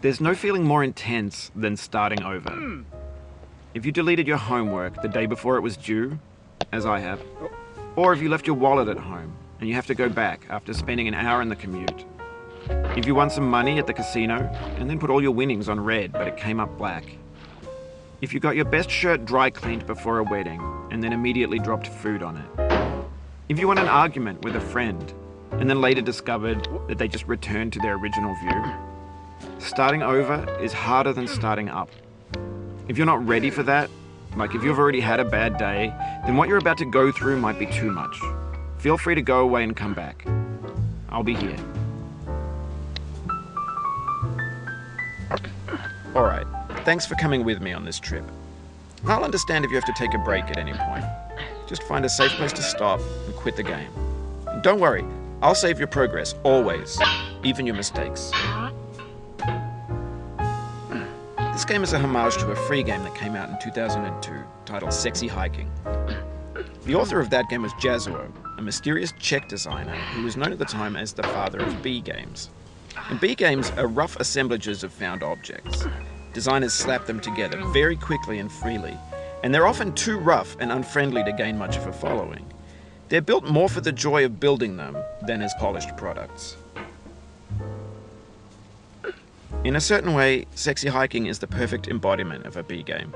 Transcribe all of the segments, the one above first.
There's no feeling more intense than starting over. If you deleted your homework the day before it was due, as I have, or if you left your wallet at home and you have to go back after spending an hour in the commute. If you won some money at the casino and then put all your winnings on red but it came up black. If you got your best shirt dry cleaned before a wedding and then immediately dropped food on it. If you won an argument with a friend and then later discovered that they just returned to their original view. Starting over is harder than starting up. If you're not ready for that, like if you've already had a bad day, then what you're about to go through might be too much. Feel free to go away and come back. I'll be here. Alright, thanks for coming with me on this trip. I'll understand if you have to take a break at any point. Just find a safe place to stop and quit the game. And don't worry, I'll save your progress, always, even your mistakes. This game is a homage to a free game that came out in 2002, titled Sexy Hiking. The author of that game was Jazuo, a mysterious Czech designer who was known at the time as the father of B games. And B games are rough assemblages of found objects. Designers slap them together very quickly and freely, and they're often too rough and unfriendly to gain much of a following. They're built more for the joy of building them than as polished products. In a certain way, Sexy Hiking is the perfect embodiment of a B game.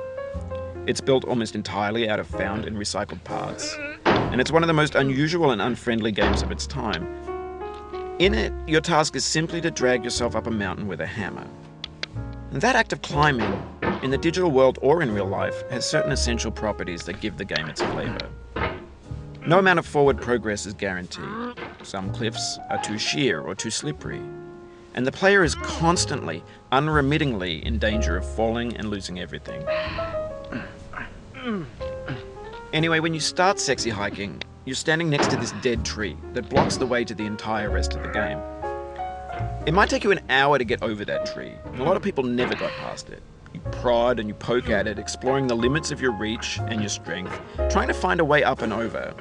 It's built almost entirely out of found and recycled parts, and it's one of the most unusual and unfriendly games of its time. In it, your task is simply to drag yourself up a mountain with a hammer. And that act of climbing, in the digital world or in real life, has certain essential properties that give the game its flavor. No amount of forward progress is guaranteed. Some cliffs are too sheer or too slippery. And the player is constantly, unremittingly in danger of falling and losing everything. Anyway, when you start Sexy Hiking, you're standing next to this dead tree that blocks the way to the entire rest of the game. It might take you an hour to get over that tree, and a lot of people never got past it. You prod and you poke at it, exploring the limits of your reach and your strength, trying to find a way up and over.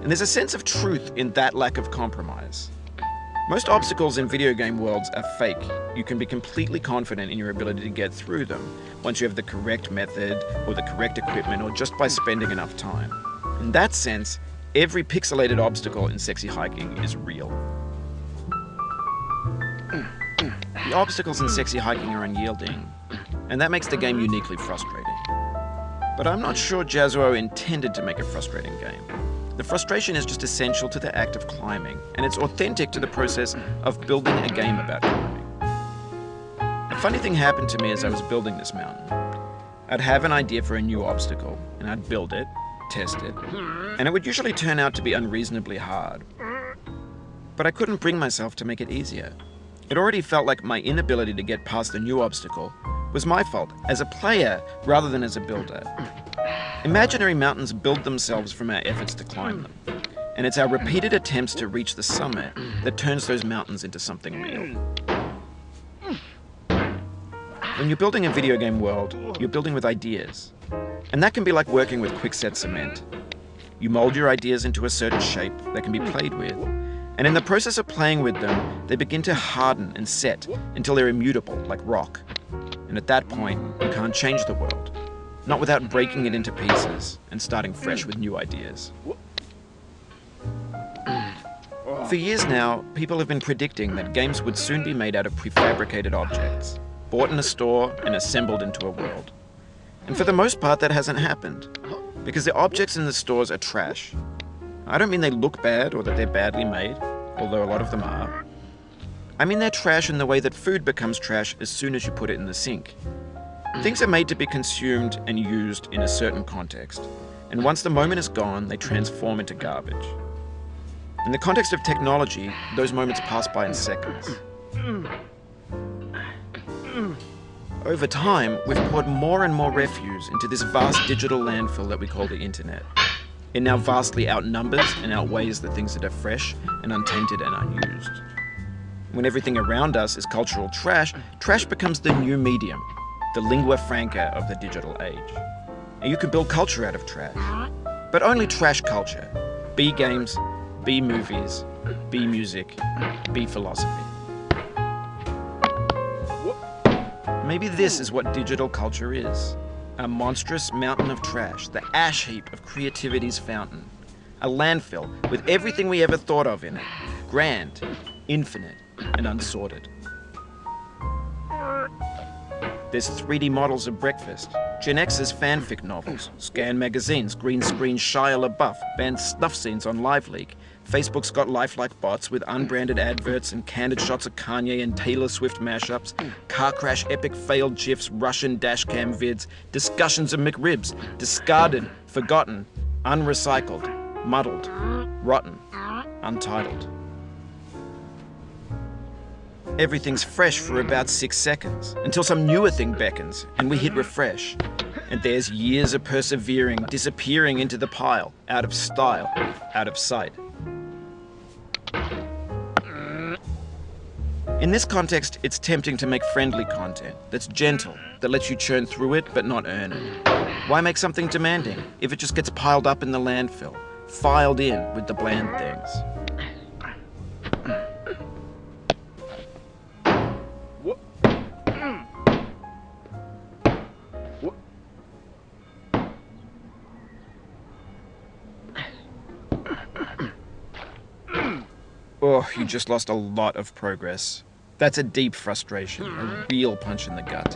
And there's a sense of truth in that lack of compromise. Most obstacles in video game worlds are fake. You can be completely confident in your ability to get through them once you have the correct method or the correct equipment or just by spending enough time. In that sense, every pixelated obstacle in Sexy Hiking is real. The obstacles in Sexy Hiking are unyielding, and that makes the game uniquely frustrating. But I'm not sure Jazuo intended to make a frustrating game. The frustration is just essential to the act of climbing, and it's authentic to the process of building a game about climbing. A funny thing happened to me as I was building this mountain. I'd have an idea for a new obstacle, and I'd build it, test it, and it would usually turn out to be unreasonably hard. But I couldn't bring myself to make it easier. It already felt like my inability to get past the new obstacle was my fault as a player rather than as a builder. Imaginary mountains build themselves from our efforts to climb them, and it's our repeated attempts to reach the summit that turns those mountains into something real. When you're building a video game world, you're building with ideas, and that can be like working with quickset cement. You mold your ideas into a certain shape that can be played with, and in the process of playing with them, they begin to harden and set until they're immutable, like rock. And at that point, you can't change the world. Not without breaking it into pieces and starting fresh with new ideas. For years now, people have been predicting that games would soon be made out of prefabricated objects, bought in a store and assembled into a world. And for the most part, that hasn't happened, because the objects in the stores are trash. I don't mean they look bad or that they're badly made, although a lot of them are. I mean they're trash in the way that food becomes trash as soon as you put it in the sink. Things are made to be consumed and used in a certain context, and once the moment is gone, they transform into garbage. In the context of technology, those moments pass by in seconds. Over time, we've poured more and more refuse into this vast digital landfill that we call the internet. It now vastly outnumbers and outweighs the things that are fresh and untainted and unused. When everything around us is cultural trash, trash becomes the new medium, the lingua franca of the digital age. And you can build culture out of trash, but only trash culture. B games, B movies, B music, B philosophy. Maybe this is what digital culture is. A monstrous mountain of trash, the ash heap of creativity's fountain. A landfill with everything we ever thought of in it. Grand, infinite, and unsorted. There's 3D models of breakfast, Gen X's fanfic novels, scan magazines, green screen Shia LaBeouf, banned snuff scenes on LiveLeak. Facebook's got lifelike bots with unbranded adverts and candid shots of Kanye and Taylor Swift mashups, car crash epic failed GIFs, Russian dashcam vids, discussions of McRibs, discarded, forgotten, unrecycled, muddled, rotten, untitled. Everything's fresh for about 6 seconds, until some newer thing beckons, and we hit refresh. And there's years of persevering, disappearing into the pile, out of style, out of sight. In this context, it's tempting to make friendly content that's gentle, that lets you churn through it but not earn it. Why make something demanding if it just gets piled up in the landfill, filed in with the bland things? Oh, you just lost a lot of progress. That's a deep frustration, a real punch in the gut.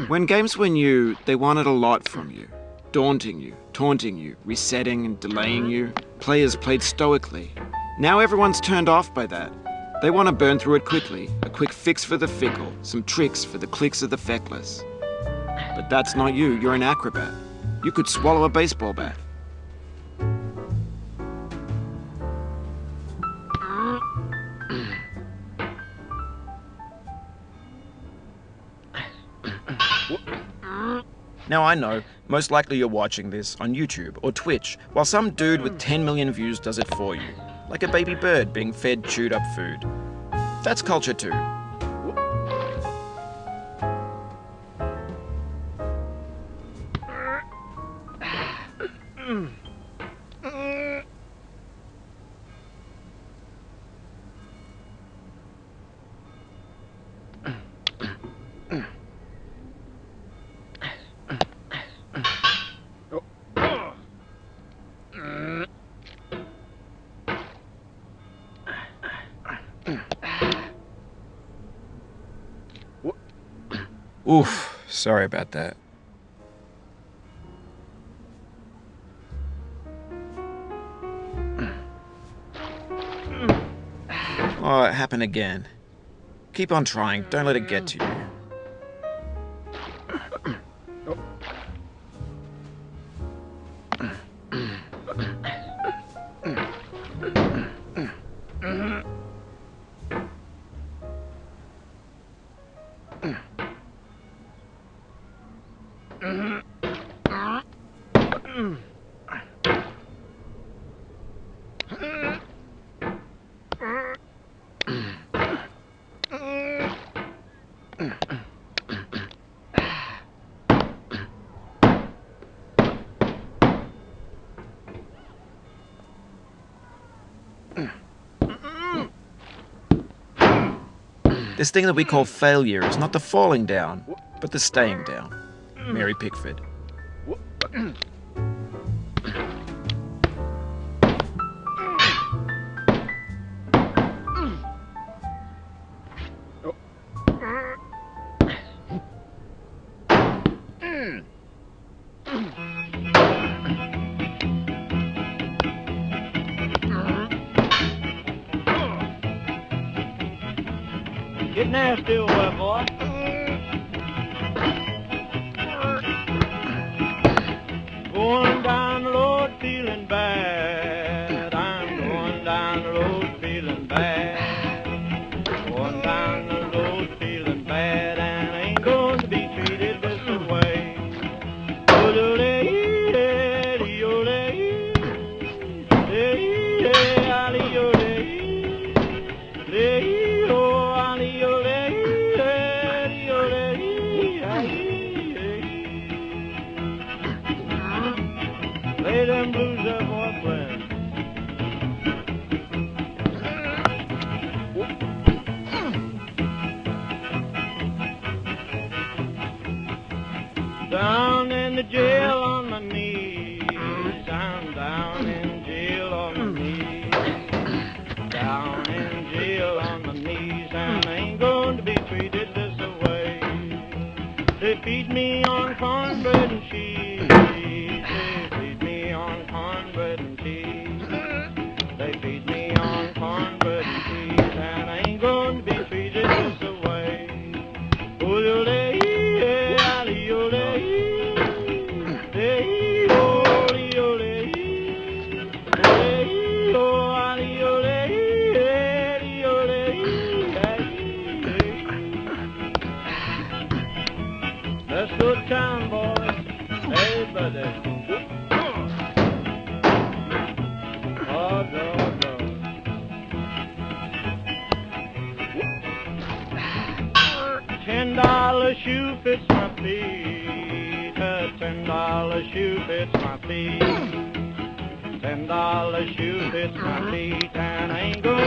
When games were new, they wanted a lot from you. Daunting you, taunting you, resetting and delaying you. Players played stoically. Now everyone's turned off by that. They want to burn through it quickly, a quick fix for the fickle, some tricks for the clicks of the feckless. But that's not you, you're an acrobat. You could swallow a baseball bat. Now I know, most likely you're watching this on YouTube or Twitch, while some dude with 10 million views does it for you, like a baby bird being fed chewed up food. That's culture too. Oof, sorry about that. Oh, it happened again. Keep on trying, don't let it get to you. This thing that we call failure is not the falling down, but the staying down. Mary Pickford. Get nasty, old boy. Going down the road feeling bad. I'm going down the road feeling bad. Going down the road feeling bad, and I ain't going to be treated this way. Lay them blues up, boyfriend. Down in the jail on my knees. I'm down in jail on my knees. Down in jail on my knees, and I ain't going to be treated this way. They feed me on cornbread and cheese. They feed me on cornbread and cheese. They feed me on cornbread and cheese, and I ain't going to be treated this way. Let's go to town, boys. Hey, buddy. Oh, no, no. $10 shoe fits my feet. A $10 shoe fits my feet. $10 shoe fits my feet, and I ain't going